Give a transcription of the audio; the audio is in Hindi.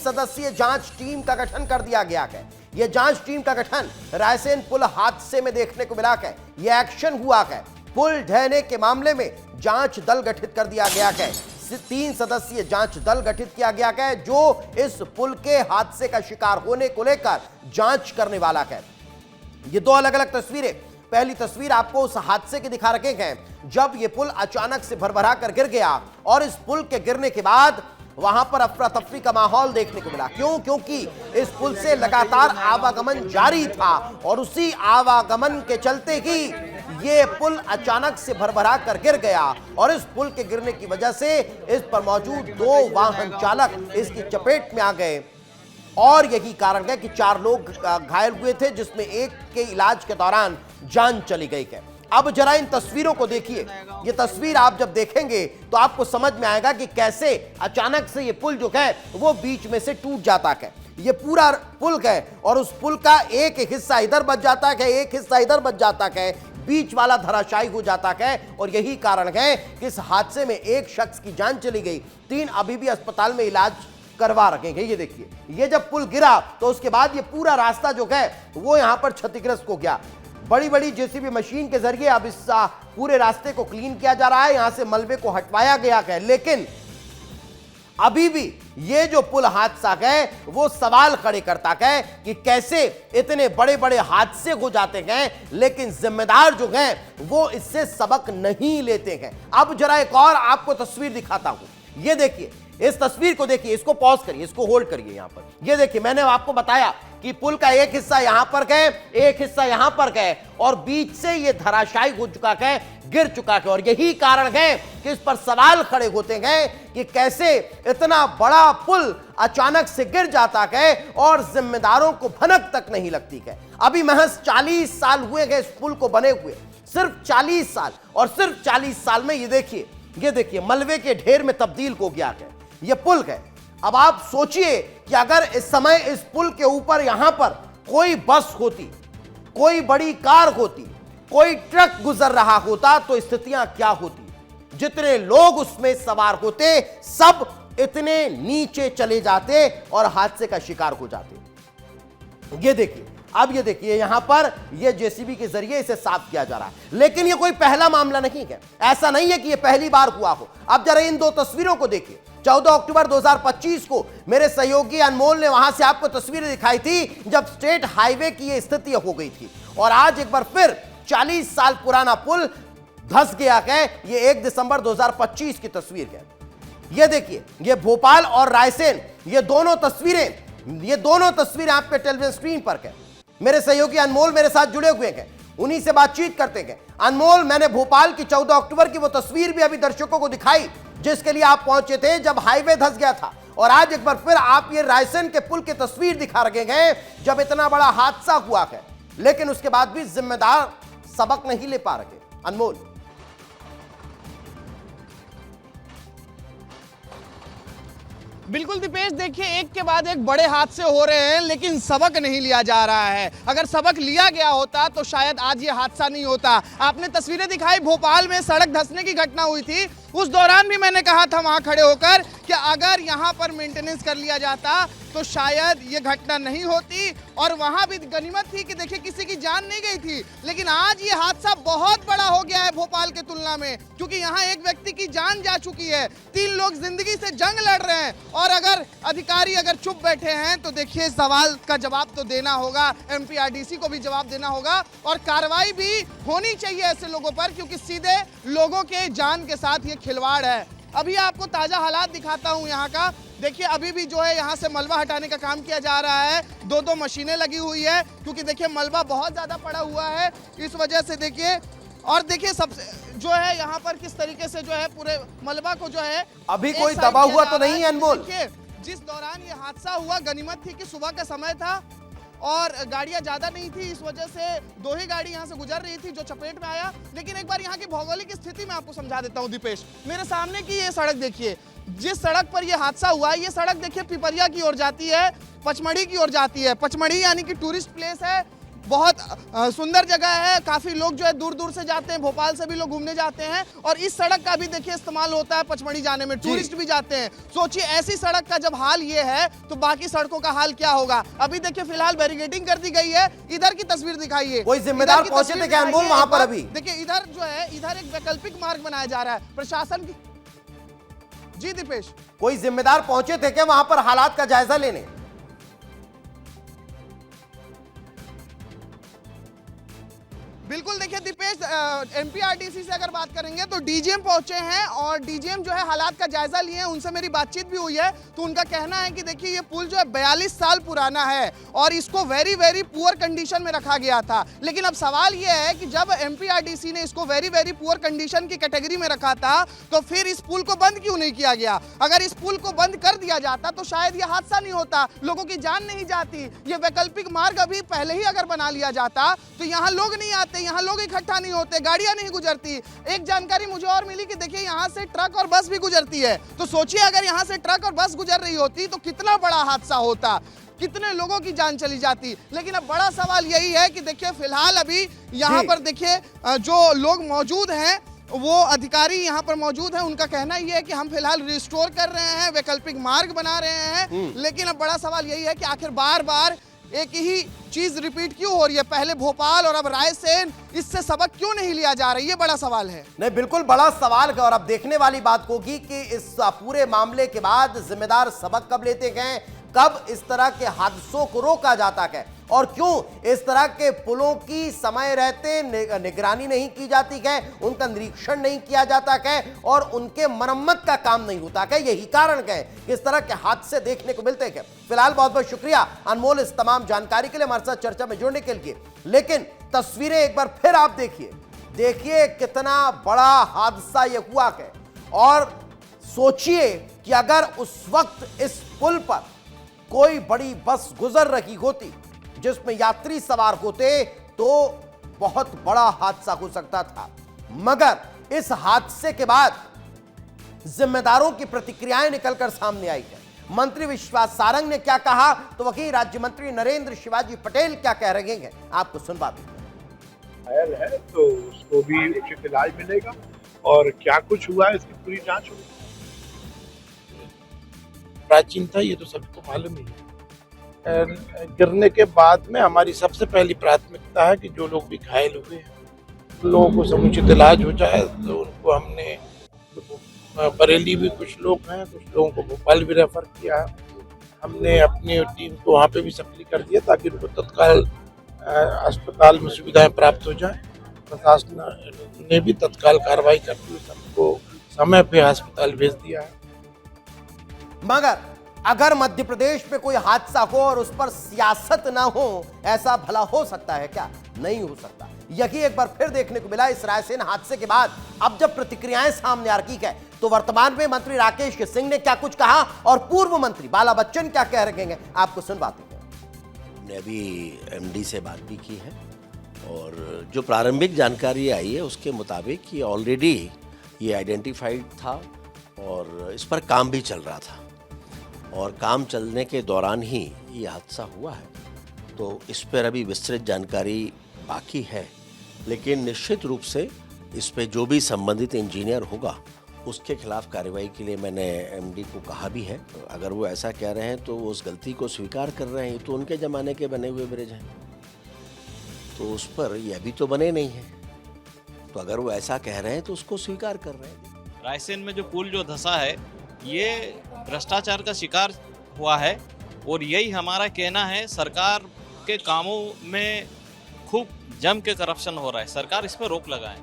सदस्यीय जांच टीम का गठन कर दिया गया है। यह जांच टीम का गठन रायसेन पुल हादसे में देखने को मिला है। यह एक्शन हुआ है। पुल ढहने के मामले में जांच दल गठित कर दिया गया है। 3 सदस्यीय जांच दल गठित किया गया है जो इस पुल के हादसे का शिकार होने को लेकर जांच करने वाला है। ये 2 अलग अलग तस्वीरें। पहली तस्वीर आपको उस हादसे की दिखा रखे हैं जब ये पुल अचानक से भरभरा कर गिर गया और इस पुल के गिरने के बाद वहां पर अफरा तफरी का माहौल देखने को मिला। क्यों? क्योंकि इस पुल से लगातार आवागमन जारी था और उसी आवागमन के चलते ही ये पुल अचानक से भरभरा कर गिर गया और इस पुल के गिरने की वजह से इस पर मौजूद 2 वाहन चालक इसकी चपेट में आ गए और यही कारण है कि 4 लोग घायल हुए थे, जिसमें एक के इलाज के दौरान जान चली गई है। अब जरा इन तस्वीरों को देखिए। ये तस्वीर आप जब देखेंगे तो आपको समझ में आएगा कि कैसे अचानक से ये पुल जो है वो बीच में से टूट जाता है। ये पूरा पुल है और उस पुल का एक हिस्सा इधर बच जाता है, एक हिस्सा इधर बच जाता है, बीच वाला धराशायी हो जाता है और यही कारण है कि इस हादसे में एक शख्स की जान चली गई, 3 अभी भी अस्पताल में इलाज करवा रखे हैं। ये देखिए, ये जब पुल गिरा तो उसके बाद ये पूरा रास्ता जो है वो यहां पर क्षतिग्रस्त हो गया। बड़ी बड़ी जेसीबी मशीन के जरिए अब इस पूरे रास्ते को क्लीन किया जा रहा है, यहां से मलबे को हटवाया गया है। लेकिन अभी भी ये जो पुल हादसा है वो सवाल खड़े करता है कि कैसे इतने बड़े बड़े हादसे हो जाते हैं लेकिन जिम्मेदार जो हैं वो इससे सबक नहीं लेते हैं। अब जरा एक और आपको तस्वीर दिखाता हूं। ये देखिए, इस तस्वीर को देखिए, इसको पॉज करिए, इसको होल्ड करिए। यहां पर ये देखिए, मैंने आपको बताया कि पुल का एक हिस्सा यहां पर गए, एक हिस्सा यहां पर गए और बीच से ये धराशायी हो चुका है, गिर चुका है और यही कारण है कि इस पर सवाल खड़े होते हैं कि कैसे इतना बड़ा पुल अचानक से गिर जाता है और जिम्मेदारों को भनक तक नहीं लगती है। अभी महज 40 साल हुए हैं इस पुल को बने हुए, सिर्फ 40 साल। और सिर्फ 40 साल में ये देखिए मलबे के ढेर में तब्दील हो गया है ये पुल है। अब आप सोचिए कि अगर इस समय इस पुल के ऊपर यहां पर कोई बस होती, कोई बड़ी कार होती, कोई ट्रक गुजर रहा होता तो स्थितियां क्या होती। जितने लोग उसमें सवार होते सब इतने नीचे चले जाते और हादसे का शिकार हो जाते। ये देखिए, अब ये देखिए, यहां पर ये जेसीबी के जरिए इसे साफ किया जा रहा है। लेकिन ये कोई पहला मामला नहीं है, ऐसा नहीं है कि ये पहली बार हुआ हो। अब जरा इन 2 तस्वीरों को देखिए। 14 अक्टूबर 2025 को मेरे सहयोगी अनमोल ने वहां से आपको तस्वीरें दिखाई थी जब स्टेट हाईवे की ये स्थिति हो गई थी और आज एक बार फिर 40 साल पुराना पुल धंस गया है। ये 1 दिसंबर 2025 की तस्वीर है। ये देखिए, ये भोपाल और रायसेन, ये दोनों तस्वीरें आपके टेलीविजन स्क्रीन पर है। मेरे सहयोगी अनमोल मेरे साथ जुड़े हुए हैं, उन्हीं से बातचीत करते हैं। अनमोल, मैंने भोपाल की 14 अक्टूबर की वो तस्वीर भी अभी दर्शकों को दिखाई जिसके लिए आप पहुंचे थे जब हाईवे धंस गया था, और आज एक बार फिर आप ये रायसेन के पुल की तस्वीर दिखा रहे हैं जब इतना बड़ा हादसा हुआ है लेकिन उसके बाद भी जिम्मेदार सबक नहीं ले पा रहे। अनमोल, बिल्कुल दीपेश, देखिए एक के बाद एक बड़े हादसे हो रहे हैं लेकिन सबक नहीं लिया जा रहा है। अगर सबक लिया गया होता तो शायद आज ये हादसा नहीं होता। आपने तस्वीरें दिखाई, भोपाल में सड़क धंसने की घटना हुई थी, उस दौरान भी मैंने कहा था वहां खड़े होकर कि अगर यहां पर मेंटेनेंस कर लिया जाता तो शायद ये घटना नहीं होती और वहां भी गनीमत थी कि देखिए किसी की जान नहीं गई थी। लेकिन आज ये हादसा बहुत बड़ा हो गया है भोपाल के तुलना में, क्योंकि यहाँ एक व्यक्ति की जान जा चुकी है, 3 लोग जिंदगी से जंग लड़ रहे हैं और अगर अधिकारी अगर चुप बैठे हैं तो देखिए सवाल का जवाब तो देना होगा, एमपीआरडीसी को भी जवाब देना होगा और कार्रवाई भी होनी चाहिए ऐसे लोगों पर, क्योंकि सीधे लोगों के जान के साथ ये खिलवाड़ है। अभी आपको ताजा हालात दिखाता हूं यहाँ का। देखिए अभी भी जो है यहाँ से मलबा हटाने का काम किया जा रहा है, 2 मशीनें लगी हुई है क्योंकि देखिए मलबा बहुत ज्यादा पड़ा हुआ है इस वजह से। देखिए और देखिए सबसे जो है यहाँ पर किस तरीके से जो है पूरे मलबा को जो है अभी कोई दबा हुआ तो नहीं है अनमोल। देखिए जिस दौरान ये हादसा हुआ गनीमत थी कि सुबह का समय था और गाड़ियां ज्यादा नहीं थी, इस वजह से 2 ही गाड़ी यहां से गुजर रही थी जो चपेट में आया। लेकिन एक बार यहां की भौगोलिक स्थिति मैं आपको समझा देता हूं दीपेश। मेरे सामने की ये सड़क देखिए, जिस सड़क पर ये हादसा हुआ है ये सड़क देखिए पिपरिया की ओर जाती है, पचमढ़ी की ओर जाती है। पचमढ़ी यानी कि टूरिस्ट प्लेस है, बहुत सुंदर जगह है। काफ़ी लोग जो है दूर दूर से जाते हैं, भोपाल से भी लोग घूमने जाते हैं और इस सड़क का भी देखिए इस्तेमाल होता है पचमढ़ी जाने में, टूरिस्ट भी जाते हैं। सोचिए ऐसी सड़क का जब हाल ये है तो बाकी सड़कों का हाल क्या होगा। अभी देखिए फिलहाल बैरिकेडिंग कर दी गई है। इधर की तस्वीर दिखाइए, कोई जिम्मेदार पहुंचे थे क्या अनमोल वहां पर? अभी देखिए इधर जो है, इधर एक वैकल्पिक मार्ग बनाया जा रहा है प्रशासन की। जी दीपेश, कोई जिम्मेदार पहुंचे थे क्या वहां पर हालात का जायजा लेने? बिल्कुल देखिए दीपेश, एमपीआरडीसी से अगर बात करेंगे तो डीजीएम पहुंचे हैं और डीजीएम जो है हालात का जायजा लिए हैं। उनसे मेरी बातचीत भी हुई है तो उनका कहना है कि देखिए ये पुल जो है 42 साल पुराना है और इसको वेरी वेरी पुअर कंडीशन में रखा गया था। लेकिन अब सवाल ये है कि जब एमपीआरडीसी ने इसको वेरी वेरी पुअर कंडीशन की कैटेगरी में रखा था तो फिर इस पुल को बंद क्यों नहीं किया गया? अगर इस पुल को बंद कर दिया जाता तो शायद ये हादसा नहीं होता, लोगों की जान नहीं जाती। ये वैकल्पिक मार्ग अभी पहले ही अगर बना लिया जाता तो यहाँ लोग नहीं आते, यहाँ लोग इकट्ठा नहीं होते, गाड़ियां नहीं गुजरती। एक जानकारी मुझे और मिली कि देखिए यहाँ से ट्रक और बस भी गुजरती है। तो सोचिए अगर यहाँ से ट्रक और बस गुजर रही होती तो कितना बड़ा हादसा होता, कितने लोगों की जान चली जाती। लेकिन अब बड़ा सवाल यही है कि देखिए फिलहाल अभी यहाँ पर देखिए जो लोग मौजूद हैं, वो अधिकारी यहाँ पर मौजूद हैं, उनका कहना ये है कि हम फिलहाल रिस्टोर कर रहे हैं, वैकल्पिक मार्ग बना रहे हैं। लेकिन अब बड़ा सवाल यही है कि आखिर बार बार एक ही चीज रिपीट क्यों हो रही है? पहले भोपाल और अब रायसेन, इससे सबक क्यों नहीं लिया जा रहा है? ये बड़ा सवाल है। नहीं, बिल्कुल बड़ा सवाल है और अब देखने वाली बात होगी कि इस पूरे मामले के बाद जिम्मेदार सबक कब लेते गए, कब इस तरह के हादसों को रोका जाता है और क्यों इस तरह के पुलों की समय रहते निगरानी नहीं की जाती है, उनका निरीक्षण नहीं किया जाता है और उनके मरम्मत का काम नहीं होता है। यही कारण है कि इस तरह के हादसे देखने को मिलते हैं। फिलहाल बहुत बहुत शुक्रिया अनमोल इस तमाम जानकारी के लिए, हमारे साथ चर्चा में जुड़ने के लिए। लेकिन तस्वीरें एक बार फिर आप देखिए कितना बड़ा हादसा यह हुआ है और सोचिए कि अगर उस वक्त इस पुल पर कोई बड़ी बस गुजर रही होती जिसमें यात्री सवार होते तो बहुत बड़ा हादसा हो सकता था। मगर इस हादसे के बाद जिम्मेदारों की प्रतिक्रियाएं निकलकर सामने आई है। मंत्री विश्वास सारंग ने क्या कहा तो वही राज्य मंत्री नरेंद्र शिवाजी पटेल क्या कह रहे हैं, आपको सुनवा दें। घायल है तो उसको भी उचित इलाज मिलेगा और क्या कुछ हुआ है इसकी पूरी जांच होगी। प्राचीन था, ये तो सबको मालूम ही है। गिरने के बाद में हमारी सबसे पहली प्राथमिकता है कि जो लोग भी घायल हुए हैं उन लोगों को समुचित इलाज हो जाए। तो उनको हमने बरेली भी कुछ लोग हैं, कुछ लोगों को भोपाल भी रेफर किया है। हमने अपनी टीम को वहाँ पे भी सक्रिय कर दिया ताकि उनको तत्काल अस्पताल में सुविधाएं प्राप्त हो जाए। प्रशासन ने भी तत्काल कार्रवाई करते हुए सबको समय पे अस्पताल भेज दिया है। मगर अगर मध्य प्रदेश में कोई हादसा हो और उस पर सियासत ना हो, ऐसा भला हो सकता है क्या? नहीं हो सकता। यही एक बार फिर देखने को मिला इस रायसेन हादसे के बाद। अब जब प्रतिक्रियाएं सामने आ रही है तो वर्तमान में मंत्री राकेश सिंह ने क्या कुछ कहा और पूर्व मंत्री बाला बच्चन क्या कह रहे हैं, आपको सुनवाते हैं। हमने अभी एमडी से बात भी की है और जो प्रारंभिक जानकारी आई है उसके मुताबिक ये ऑलरेडी ये आइडेंटिफाइड था और इस पर काम भी चल रहा था और काम चलने के दौरान ही ये हादसा हुआ है। तो इस पर अभी विस्तृत जानकारी बाकी है, लेकिन निश्चित रूप से इस पे जो भी संबंधित इंजीनियर होगा उसके खिलाफ कार्रवाई के लिए मैंने एमडी को कहा भी है। अगर वो ऐसा कह रहे हैं तो वो उस गलती को स्वीकार कर रहे हैं। तो उनके ज़माने के बने हुए ब्रिज हैं तो उस पर ये अभी तो बने नहीं हैं, तो अगर वो ऐसा कह रहे हैं तो उसको स्वीकार कर रहे हैं। रायसेन में जो पुल जो धंसा है ये भ्रष्टाचार का शिकार हुआ है और यही हमारा कहना है। सरकार के कामों में खूब जम के करप्शन हो रहा है, सरकार इस पर रोक लगाए।